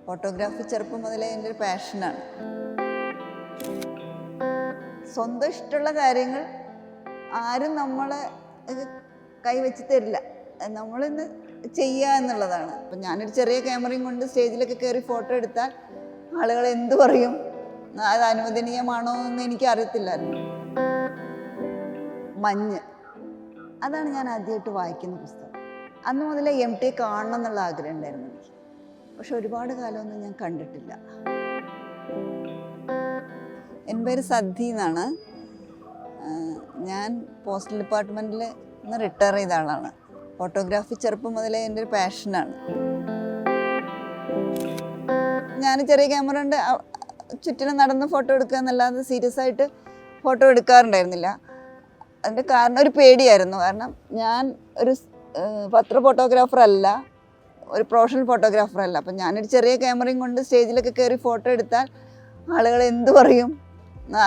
Photography ചെറുപ്പം മുതലേ എൻ്റെ ഒരു പാഷനാണ്. സ്വന്തം ഇഷ്ടമുള്ള കാര്യങ്ങൾ ആരും നമ്മളെ കൈവച്ച് തരില്ല, നമ്മളിന്ന് ചെയ്യുക എന്നുള്ളതാണ്. അപ്പം ഞാനൊരു ചെറിയ ക്യാമറയും കൊണ്ട് സ്റ്റേജിലൊക്കെ കയറി ഫോട്ടോ എടുത്താൽ ആളുകൾ എന്തു പറയും, അത് അനുവദനീയമാണോ എന്ന് എനിക്ക് അറിയത്തില്ലായിരുന്നു. മഞ്ഞ്, അതാണ് ഞാൻ ആദ്യമായിട്ട് വായിക്കുന്ന പുസ്തകം. അന്ന് മുതലേ MT കാണണം എന്നുള്ള ആഗ്രഹം ഉണ്ടായിരുന്നു എനിക്ക്. പക്ഷെ ഒരുപാട് കാലമൊന്നും ഞാൻ കണ്ടിട്ടില്ല. എൻ്റെ പേര് സദ്ധി എന്നാണ്. ഞാൻ പോസ്റ്റൽ ഡിപ്പാർട്ട്മെൻറ്റിൽ നിന്ന് റിട്ടയർ ചെയ്ത ആളാണ്. ഫോട്ടോഗ്രാഫി ചെറുപ്പം മുതലേ എൻ്റെ ഒരു പാഷനാണ്. ഞാൻ ചെറിയ ക്യാമറ കൊണ്ട് ചുറ്റിനും നടന്ന് ഫോട്ടോ എടുക്കുക എന്നല്ലാതെ സീരിയസ് ആയിട്ട് ഫോട്ടോ എടുക്കാറുണ്ടായിരുന്നില്ല. അതിൻ്റെ കാരണം ഒരു പേടിയായിരുന്നു. കാരണം ഞാൻ ഒരു പത്ര ഫോട്ടോഗ്രാഫർ അല്ല, ഒരു പ്രൊഫഷണൽ ഫോട്ടോഗ്രാഫർ അല്ല. അപ്പം ഞാനൊരു ചെറിയ ക്യാമറയും കൊണ്ട് സ്റ്റേജിലൊക്കെ കയറി ഫോട്ടോ എടുത്താൽ ആളുകൾ എന്തു പറയും,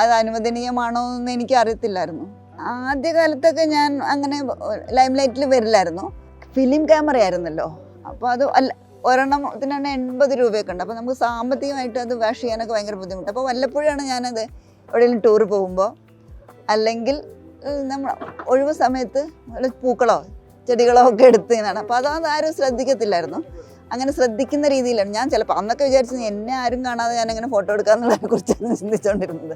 അത് അനുവദനീയമാണോ എന്ന് എനിക്ക് അറിയത്തില്ലായിരുന്നു. ആദ്യകാലത്തൊക്കെ ഞാൻ അങ്ങനെ ലൈം ലൈറ്റിൽ വരില്ലായിരുന്നു. ഫിലിം ക്യാമറ ആയിരുന്നല്ലോ. അപ്പോൾ അത് ഒരെണ്ണത്തിന് തന്നെ 80 രൂപയൊക്കെ ഉണ്ട്. അപ്പോൾ നമുക്ക് സാമ്പത്തികമായിട്ട് അത് വാഷ് ചെയ്യാനൊക്കെ ഭയങ്കര ബുദ്ധിമുട്ട്. അപ്പോൾ വല്ലപ്പോഴാണ് ഞാനത് എവിടെയെങ്കിലും ടൂർ പോകുമ്പോൾ അല്ലെങ്കിൽ നമ്മൾ ഒഴിവ് സമയത്ത് പൂക്കളോ ചെടികളോ ഒക്കെ എടുത്തതാണ്. അപ്പോൾ അതൊന്നും ആരും ശ്രദ്ധിക്കത്തില്ലായിരുന്നു. അങ്ങനെ ശ്രദ്ധിക്കുന്ന രീതിയിലാണ് ഞാൻ ചിലപ്പോൾ അന്നൊക്കെ വിചാരിച്ചത് എന്നെ ആരും കാണാതെ ഞാനങ്ങനെ ഫോട്ടോ എടുക്കാമെന്നുള്ളതിനെ കുറിച്ചാണ് ചിന്തിച്ചുകൊണ്ടിരുന്നത്.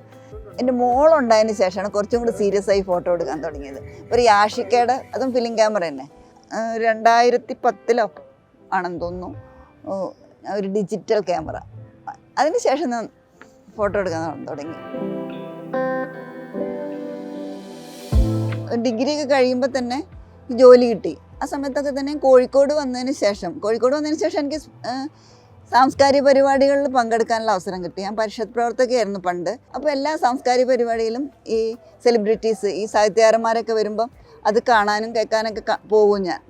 എൻ്റെ മോളുണ്ടായതിന് ശേഷമാണ് കുറച്ചും കൂടി സീരിയസ് ആയി ഫോട്ടോ എടുക്കാൻ തുടങ്ങിയത്. ഒരു യാഷിക്കയുടെ, അതും ഫിലിം ക്യാമറ തന്നെ, 2010 ആണെന്ന് തോന്നുന്നു, ഒരു ഡിജിറ്റൽ ക്യാമറ. അതിന് ശേഷം ഞാൻ ഫോട്ടോ എടുക്കാൻ തുടങ്ങി. ഡിഗ്രിയൊക്കെ കഴിയുമ്പോൾ തന്നെ ജോലി കിട്ടി. ആ സമയത്തൊക്കെ തന്നെ കോഴിക്കോട് വന്നതിന് ശേഷം എനിക്ക് സാംസ്കാരിക പരിപാടികളിൽ പങ്കെടുക്കാനുള്ള അവസരം കിട്ടി. ഞാൻ പരിഷത്ത് പ്രവർത്തകയായിരുന്നു പണ്ട്. അപ്പോൾ എല്ലാ സാംസ്കാരിക പരിപാടിയിലും ഈ സെലിബ്രിറ്റീസ്, ഈ സാഹിത്യകാരന്മാരൊക്കെ വരുമ്പം അത് കാണാനും കേൾക്കാനൊക്കെ പോകും ഞാൻ.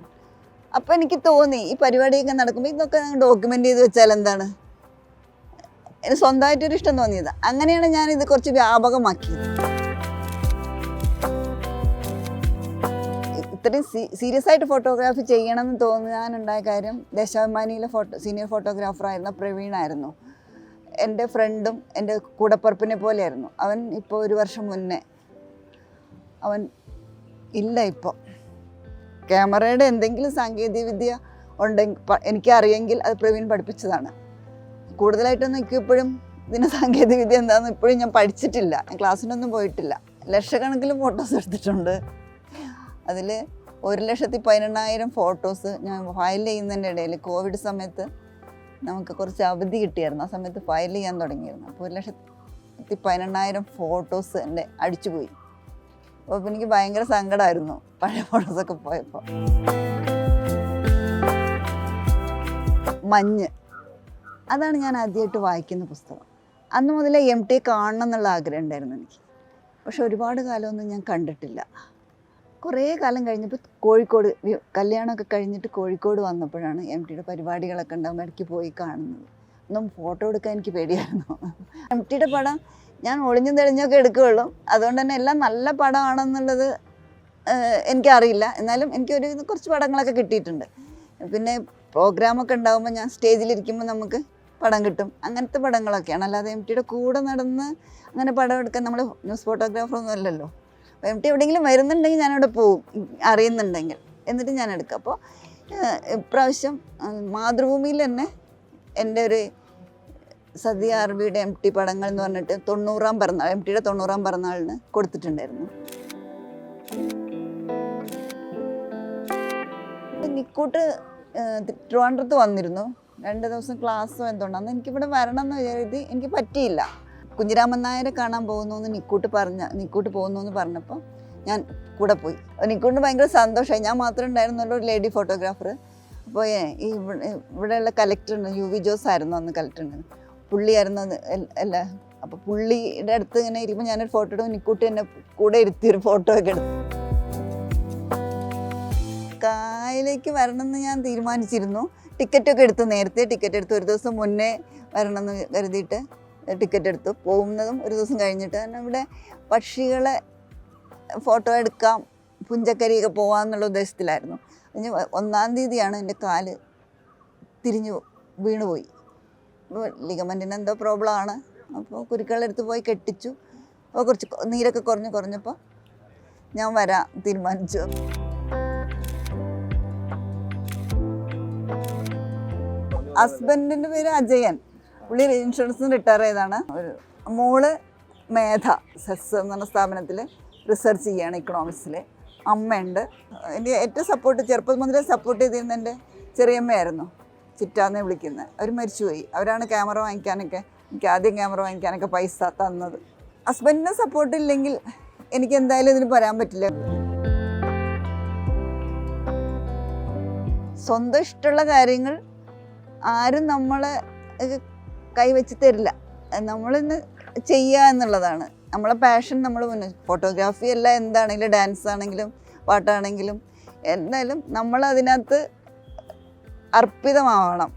അപ്പോൾ എനിക്ക് തോന്നി ഈ പരിപാടിയൊക്കെ നടക്കുമ്പോൾ ഇതൊക്കെ ഡോക്യുമെൻ്റ് ചെയ്ത് വെച്ചാൽ എന്താണ്, എനിക്ക് സ്വന്തമായിട്ടൊരു ഇഷ്ടം തോന്നിയത്. അങ്ങനെയാണ് ഞാനിത് കുറച്ച് വ്യാപകമാക്കിയത്. ഇത്രയും സീരിയസ് ആയിട്ട് ഫോട്ടോഗ്രാഫി ചെയ്യണമെന്ന് തോന്നാനുണ്ടായ കാര്യം, ദേശാഭിമാനിയിലെ സീനിയർ ഫോട്ടോഗ്രാഫറായിരുന്ന പ്രവീണായിരുന്നു. എൻ്റെ ഫ്രണ്ടും എൻ്റെ കൂടപ്പുറപ്പിനെ പോലെയായിരുന്നു. അവൻ ഇപ്പോൾ 1 വർഷം മുന്നേ അവൻ ഇല്ല. ഇപ്പോൾ ക്യാമറയുടെ എന്തെങ്കിലും സാങ്കേതികവിദ്യ ഉണ്ടെങ്കിൽ എനിക്കറിയെങ്കിൽ അത് പ്രവീൺ പഠിപ്പിച്ചതാണ്. കൂടുതലായിട്ടൊന്നും എനിക്കിപ്പോഴും ഇതിൻ്റെ സാങ്കേതികവിദ്യ എന്താണെന്ന് ഇപ്പോഴും ഞാൻ പഠിച്ചിട്ടില്ല. ഞാൻ ക്ലാസ്സിനൊന്നും പോയിട്ടില്ല. ലക്ഷക്കണക്കിന് ഫോട്ടോസ് എടുത്തിട്ടുണ്ട്. അതിൽ 1,18,000 ഫോട്ടോസ് ഞാൻ ഫയൽ ചെയ്യുന്നതിൻ്റെ ഇടയിൽ കോവിഡ് സമയത്ത് നമുക്ക് കുറച്ച് അവധി കിട്ടിയായിരുന്നു. ആ സമയത്ത് ഫയൽ ചെയ്യാൻ തുടങ്ങിയിരുന്നു. അപ്പോൾ 1,18,000 ഫോട്ടോസ് എൻ്റെ അടിച്ചുപോയി. അപ്പോൾ എനിക്ക് ഭയങ്കര സങ്കടമായിരുന്നു പഴയ ഫോട്ടോസൊക്കെ പോയപ്പോൾ. മഞ്ഞ്, അതാണ് ഞാൻ ആദ്യമായിട്ട് വായിക്കുന്ന പുസ്തകം. അന്ന് മുതലേ MT കാണണം എന്നുള്ള ആഗ്രഹം ഉണ്ടായിരുന്നു എനിക്ക്. പക്ഷെ ഒരുപാട് കാലമൊന്നും ഞാൻ കണ്ടിട്ടില്ല. കുറേ കാലം കഴിഞ്ഞപ്പോൾ കോഴിക്കോട് കല്യാണമൊക്കെ കഴിഞ്ഞിട്ട് കോഴിക്കോട് വന്നപ്പോഴാണ് MTയുടെ പരിപാടികളൊക്കെ ഉണ്ടാകുമ്പോൾ ഇടയ്ക്ക് പോയി കാണുന്നത്. ഒന്നും ഫോട്ടോ എടുക്കാൻ എനിക്ക് പേടിയായിരുന്നു. MTയുടെ പടം ഞാൻ ഒളിഞ്ഞും തെളിഞ്ഞൊക്കെ എടുക്കുകയുള്ളൂ. അതുകൊണ്ട് തന്നെ എല്ലാം നല്ല പടമാണെന്നുള്ളത് എനിക്കറിയില്ല. എന്നാലും എനിക്കൊരു കുറച്ച് പടങ്ങളൊക്കെ കിട്ടിയിട്ടുണ്ട്. പിന്നെ പ്രോഗ്രാമൊക്കെ ഉണ്ടാകുമ്പോൾ ഞാൻ സ്റ്റേജിലിരിക്കുമ്പോൾ നമുക്ക് പടം കിട്ടും. അങ്ങനത്തെ പടങ്ങളൊക്കെയാണ്. അല്ലാതെ MTയുടെ കൂടെ നടന്ന് അങ്ങനെ പടം എടുക്കാൻ നമ്മൾ ന്യൂസ് ഫോട്ടോഗ്രാഫറൊന്നും അല്ലല്ലോ. അപ്പോൾ MT എവിടെയെങ്കിലും വരുന്നുണ്ടെങ്കിൽ ഞാനവിടെ പോവും, അറിയുന്നുണ്ടെങ്കിൽ, എന്നിട്ട് ഞാൻ എടുക്കാം. അപ്പോൾ ഇപ്രാവശ്യം മാതൃഭൂമിയിൽ തന്നെ എൻ്റെ ഒരു സദ്യ RBയുടെ MT പടങ്ങൾ എന്ന് പറഞ്ഞിട്ട് 90ാം പിറന്നാൾ, MTയുടെ 90ാം പിറന്നാളിന് കൊടുത്തിട്ടുണ്ടായിരുന്നു. നിക്കൂട്ട് ട്രിവാൻഡ്രത്ത് വന്നിരുന്നു. 2 ദിവസം ക്ലാസ്സോ എന്തുകൊണ്ട് അന്ന് എനിക്കിവിടെ വരണം എന്ന് കരുതി. എനിക്ക് പറ്റിയില്ല. കുഞ്ഞിരാമൻ നായരെ കാണാൻ പോകുന്നു എന്ന് നിക്കൂട്ട് പോകുന്നു എന്ന് പറഞ്ഞപ്പോൾ ഞാൻ കൂടെ പോയി. നിക്കൂട്ടിന് ഭയങ്കര സന്തോഷമായി. ഞാൻ മാത്രമേ ഉണ്ടായിരുന്നുള്ളൂ ഒരു ലേഡി ഫോട്ടോഗ്രാഫർ. അപ്പോൾ ഈ ഇവിടെയുള്ള കലക്ടറുണ്ട്, UV ജോസ് ആയിരുന്നു അന്ന് കലക്ടർ ഉണ്ടായിരുന്നു. പുള്ളിയായിരുന്നു അല്ല. അപ്പോൾ പുള്ളിയുടെ അടുത്ത് ഇങ്ങനെ ഇരിക്കുമ്പോൾ ഞാനൊരു ഫോട്ടോ എടുക്കും. നിക്കൂട്ടി എന്നെ കൂടെ ഇരുത്തിയൊരു ഫോട്ടോ ഒക്കെ എടുത്തു. കായലേക്ക് വരണമെന്ന് ഞാൻ തീരുമാനിച്ചിരുന്നു. ടിക്കറ്റൊക്കെ എടുത്തു. നേരത്തെ ടിക്കറ്റ് എടുത്തു. 1 ദിവസം മുന്നേ വരണമെന്ന് കരുതിയിട്ട് ടിക്കറ്റ് എടുത്തു. പോകുന്നതും 1 ദിവസം കഴിഞ്ഞിട്ട്. കാരണം ഇവിടെ പക്ഷികളെ ഫോട്ടോ എടുക്കാം, പുഞ്ചക്കരിയൊക്കെ പോകാമെന്നുള്ള ഉദ്ദേശത്തിലായിരുന്നു. 1-ാം തീയതിയാണ് എൻ്റെ കാല് തിരിഞ്ഞു വീണുപോയി. ലിഗമെൻറ്റിന് എന്തോ പ്രോബ്ലം ആണ്. അപ്പോൾ കുരുക്കളെടുത്ത് പോയി കെട്ടിച്ചു. അപ്പോൾ കുറച്ച് നീരൊക്കെ കുറഞ്ഞപ്പോൾ ഞാൻ വരാൻ തീരുമാനിച്ചു. ഹസ്ബൻഡിൻ്റെ പേര് അജയൻ. പുള്ളി ഇൻഷുറൻസിന് റിട്ടയർ ചെയ്താണ്. ഒരു മോള് മേധ സെസ് എന്ന് പറഞ്ഞ സ്ഥാപനത്തിൽ റിസർച്ച് ചെയ്യുകയാണ് ഇക്കണോമിക്സിൽ. അമ്മയുണ്ട്. എൻ്റെ ഏറ്റവും സപ്പോർട്ട് ചെറുപ്പം മുതലേ സപ്പോർട്ട് ചെയ്തിരുന്ന എൻ്റെ ചെറിയമ്മയായിരുന്നു. ചിറ്റാന്നേ വിളിക്കുന്നത്. അവർ മരിച്ചുപോയി. അവരാണ് ക്യാമറ വാങ്ങിക്കാനൊക്കെ, എനിക്ക് ആദ്യം ക്യാമറ വാങ്ങിക്കാനൊക്കെ പൈസ തന്നത്. ഹസ്ബൻഡിൻ്റെ സപ്പോർട്ടില്ലെങ്കിൽ എനിക്ക് എന്തായാലും ഇതിന് പറയാൻ പറ്റില്ല. സ്വന്തം ഇഷ്ടമുള്ള കാര്യങ്ങൾ ആരും നമ്മളെ കൈവച്ച് തരില്ല. നമ്മളിന്ന് ചെയ്യുക എന്നുള്ളതാണ് നമ്മളെ പാഷൻ. നമ്മൾ മുന്നേ ഫോട്ടോഗ്രാഫി അല്ല, എന്താണെങ്കിലും ഡാൻസ് ആണെങ്കിലും പാട്ടാണെങ്കിലും എന്തായാലും നമ്മളതിനകത്ത് അർപ്പിതമാവണം.